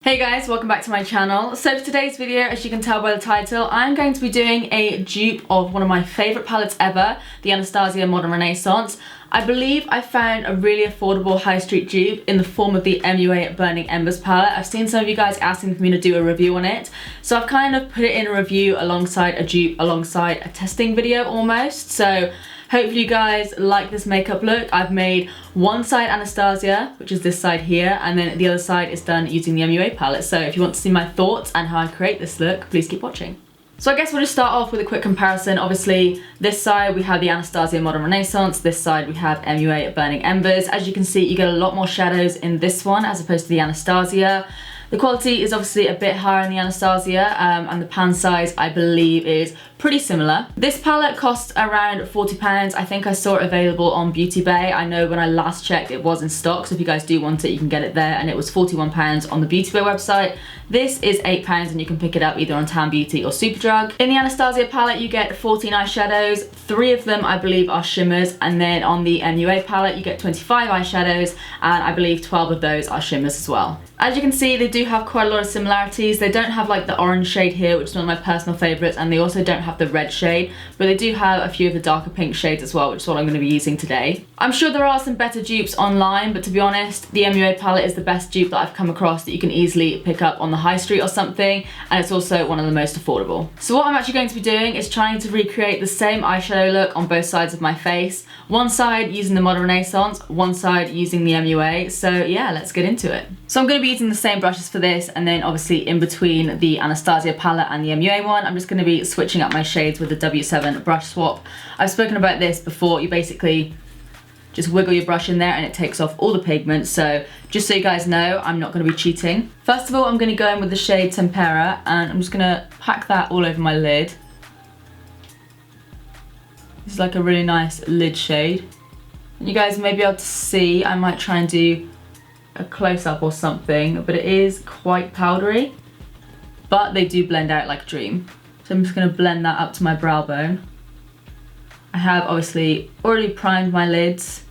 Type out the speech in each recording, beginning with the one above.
Hey guys, welcome back to my channel. So for today's video, as you can tell by the title, I'm going to be doing a dupe of one of my favourite palettes ever, the Anastasia Modern Renaissance. I believe I found a really affordable high street dupe in the form of the MUA Burning Embers palette. I've seen some of you guys asking for me to do a review on it, so I've kind of put it in a review alongside a dupe, alongside a testing video almost. So hopefully you guys like this makeup look. I've made one side Anastasia, which is this side here, and then the other side is done using the MUA palette. So if you want to see my thoughts and how I create this look, please keep watching. So I guess we'll just start off with a quick comparison. Obviously, this side we have the Anastasia Modern Renaissance, this side we have MUA Burning Embers. As you can see, you get a lot more shadows in this one as opposed to the Anastasia. The quality is obviously a bit higher in the Anastasia, and the pan size I believe is pretty similar. This palette costs around £40. I think I saw it available on Beauty Bay. I know when I last checked it was in stock, so if you guys do want it, you can get it there, and it was £41 on the Beauty Bay website. This is £8 and you can pick it up either on Town Beauty or Superdrug. In the Anastasia palette you get 14 eyeshadows, 3 of them I believe are shimmers, and then on the MUA palette you get 25 eyeshadows, and I believe 12 of those are shimmers as well. As you can see, they do have quite a lot of similarities. They don't have like the orange shade here, which is one of my personal favourites, and they also don't have the red shade, but they do have a few of the darker pink shades as well, which is what I'm going to be using today. I'm sure there are some better dupes online, but to be honest, the MUA palette is the best dupe that I've come across that you can easily pick up on the high street or something, and it's also one of the most affordable. So what I'm actually going to be doing is trying to recreate the same eyeshadow look on both sides of my face. One side using the Modern Renaissance, one side using the MUA, so yeah, let's get into it. So I'm going to be using the same brushes for this, and then obviously in between the Anastasia palette and the MUA one, I'm just going to be switching up my shades with the W7 brush swap. I've spoken about this before. You basically just wiggle your brush in there and it takes off all the pigment, so just so you guys know, I'm not going to be cheating. First of all, I'm going to go in with the shade Tempera, and I'm just going to pack that all over my lid. This is like a really nice lid shade. And you guys may be able to see, I might try and do a close-up or something, but it is quite powdery, but they do blend out like a dream. So I'm just going to blend that up to my brow bone. I have obviously already primed my lids.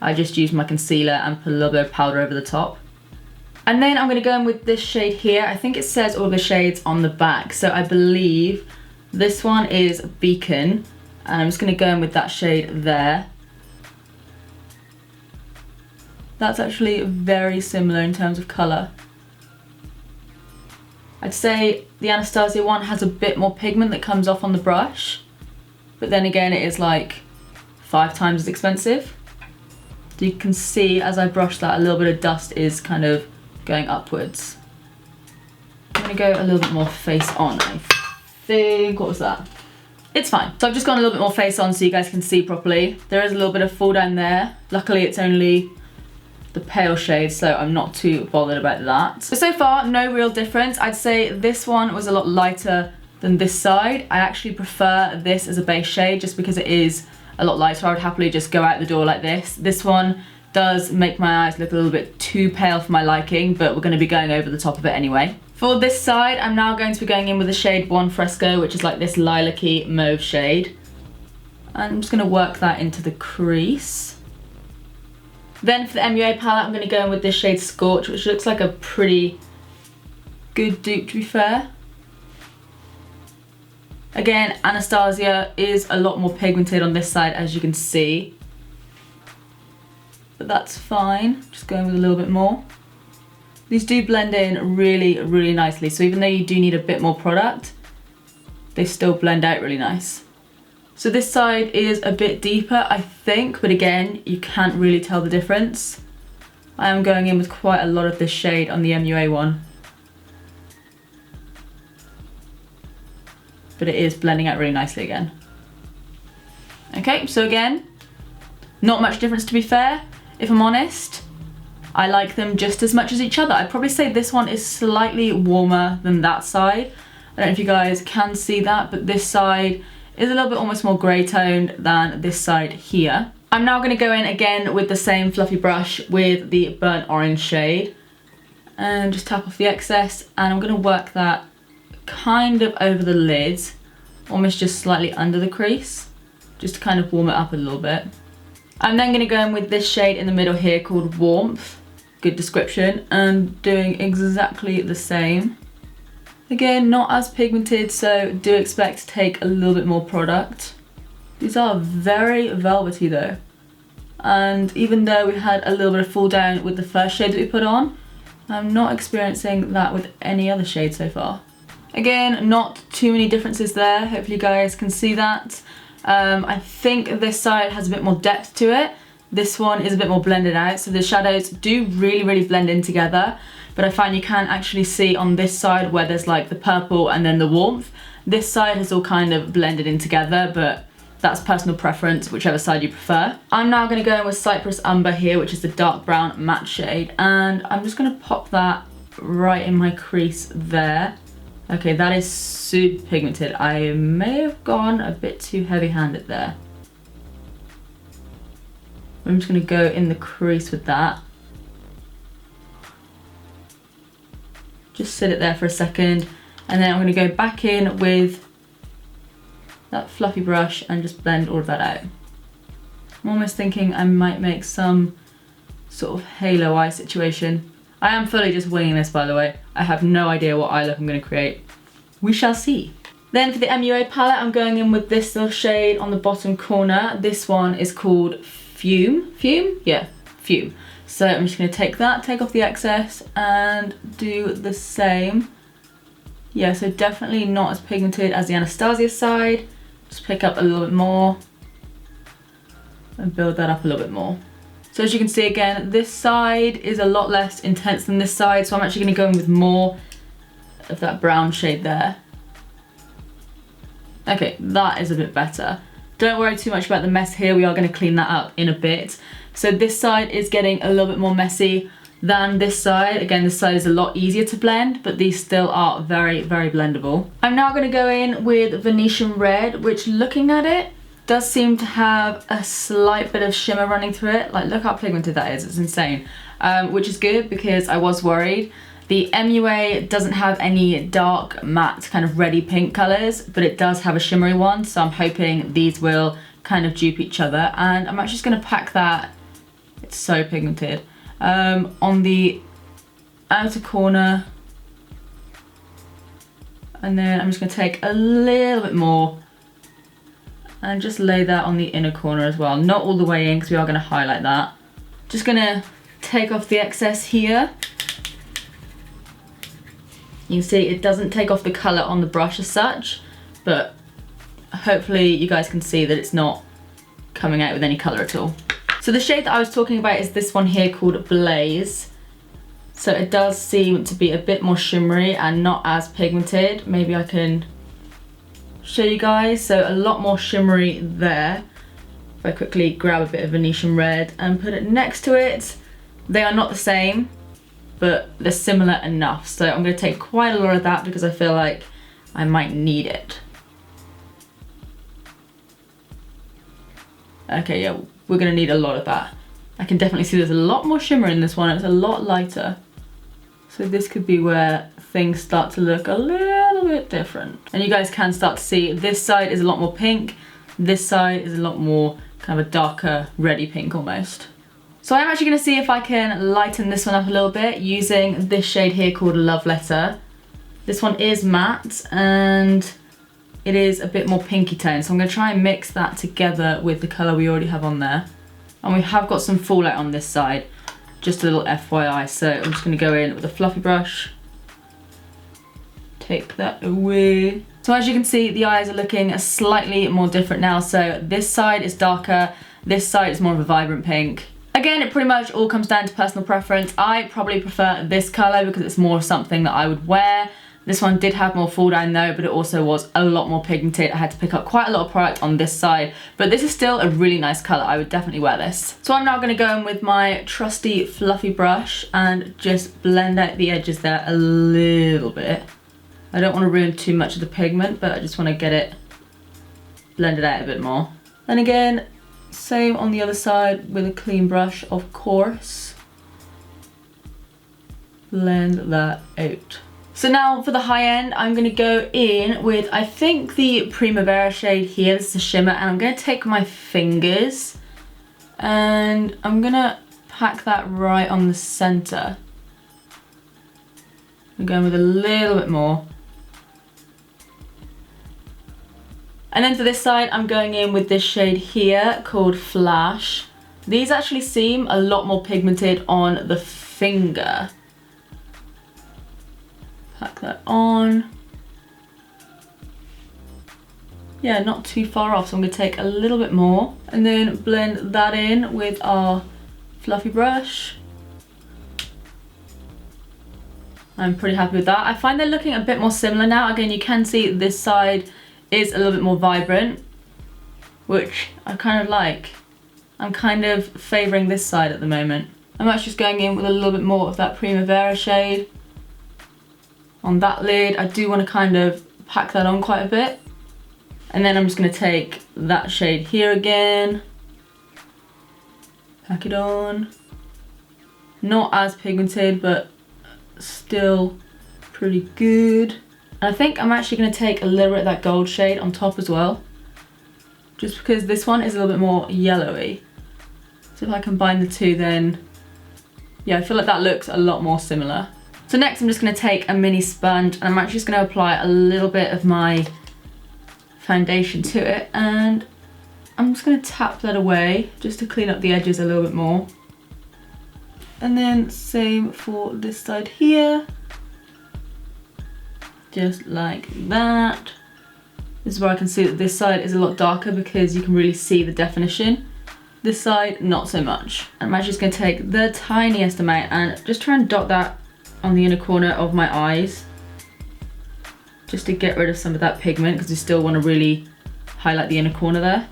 I just used my concealer and put a little bit of powder over the top. And then I'm going to go in with this shade here. I think it says all the shades on the back, so I believe this one is Beacon, and I'm just going to go in with that shade there. That's actually very similar in terms of colour. I'd say the Anastasia one has a bit more pigment that comes off on the brush, but then again it is like 5 times as expensive. So you can see as I brush that, a little bit of dust is kind of going upwards. I'm going to go a little bit more face on, I think. What was that? It's fine. So I've just gone a little bit more face on so you guys can see properly. There is a little bit of fall down there. Luckily it's only the pale shade, so I'm not too bothered about that. So far, no real difference. I'd say this one was a lot lighter than this side. I actually prefer this as a base shade just because it is a lot lighter. I would happily just go out the door like this. This one does make my eyes look a little bit too pale for my liking, but we're going to be going over the top of it anyway. For this side, I'm now going to be going in with the shade Buon Fresco, which is like this lilac-y mauve shade. And I'm just going to work that into the crease. Then for the MUA palette, I'm going to go in with this shade Scorch, which looks like a pretty good dupe, to be fair. Again, Anastasia is a lot more pigmented on this side, as you can see. But that's fine. Just going with a little bit more. These do blend in really, really nicely. So even though you do need a bit more product, they still blend out really nice. So this side is a bit deeper, I think, but again, you can't really tell the difference. I am going in with quite a lot of this shade on the MUA one. But it is blending out really nicely again. Okay, so again, not much difference to be fair, if I'm honest. I like them just as much as each other. I'd probably say this one is slightly warmer than that side. I don't know if you guys can see that, but this side is a little bit almost more grey toned than this side here. I'm now going to go in again with the same fluffy brush with the burnt orange shade and just tap off the excess, and I'm going to work that kind of over the lid, almost just slightly under the crease, just to kind of warm it up a little bit. I'm then going to go in with this shade in the middle here called Warmth, good description, and doing exactly the same. Again, not as pigmented, so do expect to take a little bit more product. These are very velvety though. And even though we had a little bit of fall down with the first shade that we put on, I'm not experiencing that with any other shade so far. Again, not too many differences there. Hopefully you guys can see that. I think this side has a bit more depth to it. This one is a bit more blended out, so the shadows do really blend in together, but I find you can actually see on this side where there's like the purple and then the warmth. This side has all kind of blended in together, but that's personal preference, whichever side you prefer. I'm now going to go in with Cypress Umber here, which is the dark brown matte shade, and I'm just going to pop that right in my crease there. Okay, that is super pigmented. I may have gone a bit too heavy-handed there. I'm just going to go in the crease with that. Just sit it there for a second, and then I'm going to go back in with that fluffy brush and just blend all of that out. I'm almost thinking I might make some sort of halo eye situation. I am fully just winging this, by the way. I have no idea what eye look I'm going to create. We shall see. Then for the MUA palette, I'm going in with this little shade on the bottom corner. This one is called Fume. Fume? Yeah, Fume. So I'm just going to take that, take off the excess, and do the same. Yeah, so definitely not as pigmented as the Anastasia side. Just pick up a little bit more and build that up a little bit more. So as you can see, again, this side is a lot less intense than this side, so I'm actually going to go in with more of that brown shade there. Okay, that is a bit better. Don't worry too much about the mess here, we are going to clean that up in a bit. So this side is getting a little bit more messy than this side. Again, this side is a lot easier to blend, but these still are very blendable. I'm now going to go in with Venetian Red, which, looking at it, does seem to have a slight bit of shimmer running through it. Like, look how pigmented that is, it's insane. Which is good because I was worried. The MUA doesn't have any dark matte kind of reddy pink colours, but it does have a shimmery one, so I'm hoping these will kind of dupe each other. And I'm actually just going to pack that, it's so pigmented, on the outer corner, and then I'm just going to take a little bit more and just lay that on the inner corner as well. Not all the way in because we are going to highlight that. Just going to take off the excess here. You can see it doesn't take off the colour on the brush as such, but hopefully you guys can see that it's not coming out with any colour at all. So the shade that I was talking about is this one here called Blaze. So it does seem to be a bit more shimmery and not as pigmented. Maybe I can show you guys. So a lot more shimmery there. If I quickly grab a bit of Venetian Red and put it next to it. They are not the same, but they're similar enough. So I'm going to take quite a lot of that because I feel like I might need it. Okay, yeah, we're going to need a lot of that. I can definitely see there's a lot more shimmer in this one. It's a lot lighter. So this could be where things start to look a little bit different. And you guys can start to see this side is a lot more pink. This side is a lot more kind of a darker reddy pink almost. So I'm actually going to see if I can lighten this one up a little bit using this shade here called Love Letter. This one is matte and it is a bit more pinky tone. So I'm going to try and mix that together with the colour we already have on there. And we have got some fallout on this side, just a little FYI. So I'm just going to go in with a fluffy brush. Take that away. So as you can see, the eyes are looking slightly more different now. So this side is darker, this side is more of a vibrant pink. Again, it pretty much all comes down to personal preference. I probably prefer this colour because it's more something that I would wear. This one did have more fall down though, but it also was a lot more pigmented. I had to pick up quite a lot of product on this side, but this is still a really nice colour. I would definitely wear this. So I'm now going to go in with my trusty fluffy brush and just blend out the edges there a little bit. I don't want to ruin too much of the pigment, but I just want to get it blended out a bit more. And again, same on the other side with a clean brush, of course. Blend that out. So now for the high end, I'm going to go in with, I think, the Primavera shade here. This is a shimmer, and I'm going to take my fingers and I'm going to pack that right on the center. I'm going with a little bit more. And then for this side, I'm going in with this shade here called Flash. These actually seem a lot more pigmented on the finger. Pack that on. Yeah, not too far off, so I'm going to take a little bit more and then blend that in with our fluffy brush. I'm pretty happy with that. I find they're looking a bit more similar now. Again, you can see this side is a little bit more vibrant, which I kind of like. I'm kind of favouring this side at the moment. I'm actually just going in with a little bit more of that Primavera shade on that lid. I do want to kind of pack that on quite a bit. And then I'm just going to take that shade here again, pack it on. Not as pigmented, but still pretty good. And I think I'm actually going to take a little bit of that gold shade on top as well, just because this one is a little bit more yellowy. So if I combine the two, then yeah, I feel like that looks a lot more similar. So next I'm just going to take a mini sponge and I'm actually just going to apply a little bit of my foundation to it, and I'm just going to tap that away just to clean up the edges a little bit more. And then same for this side here, just like that. This is where I can see that this side is a lot darker because you can really see the definition. This side, not so much. I'm actually just going to take the tiniest amount and just try and dot that on the inner corner of my eyes, just to get rid of some of that pigment, because you still want to really highlight the inner corner there.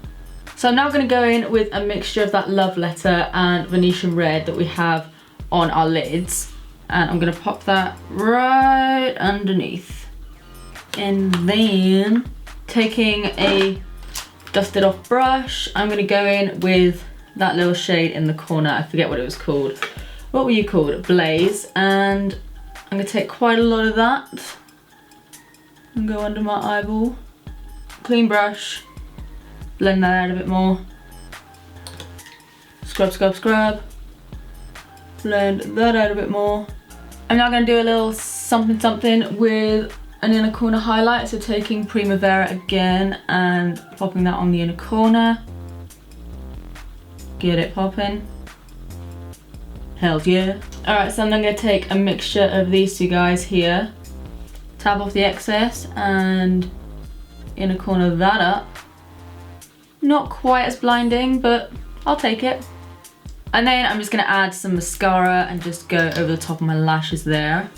So I'm now going to go in with a mixture of that Love Letter and Venetian Red that we have on our lids, and I'm going to pop that right underneath. And then taking a dusted off brush, I'm going to go in with that little shade in the corner. I forget what it was called. What were you called? Blaze. And I'm going to take quite a lot of that and go under my eyeball. Clean brush, blend that out a bit more. Scrub, scrub, scrub. Blend that out a bit more. I'm now going to do a little something something with an inner corner highlight. So taking Primavera again and popping that on the inner corner. Get it popping. Hell yeah. Alright, so I'm then going to take a mixture of these two guys here. Tap off the excess and inner corner that up. Not quite as blinding, but I'll take it. And then I'm just going to add some mascara and just go over the top of my lashes there.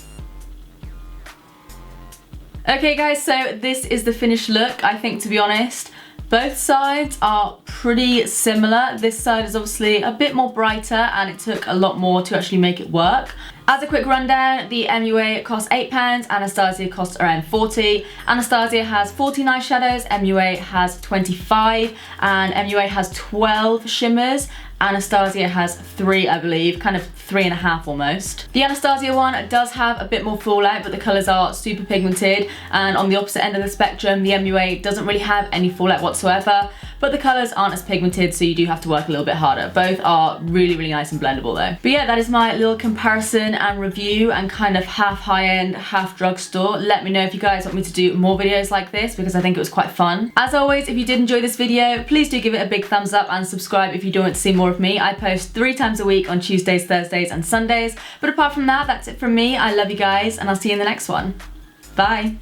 Okay guys, so this is the finished look. I think, to be honest, both sides are pretty similar. This side is obviously a bit more brighter and it took a lot more to actually make it work. As a quick rundown, the MUA costs £8, Anastasia costs around 40. Anastasia has 14 eyeshadows, MUA has 25, and MUA has 12 shimmers. Anastasia has 3, I believe, kind of 3.5 almost. The Anastasia one does have a bit more fallout, but the colours are super pigmented, and on the opposite end of the spectrum, the MUA doesn't really have any fallout whatsoever, but the colours aren't as pigmented, so you do have to work a little bit harder. Both are really, really nice and blendable though. But yeah, that is my little comparison and review and kind of half high-end, half drugstore. Let me know if you guys want me to do more videos like this, because I think it was quite fun. As always, if you did enjoy this video, please do give it a big thumbs up and subscribe if you do want to see more of me. I post 3 times a week on Tuesdays, Thursdays and Sundays. But apart from that, that's it from me. I love you guys and I'll see you in the next one. Bye.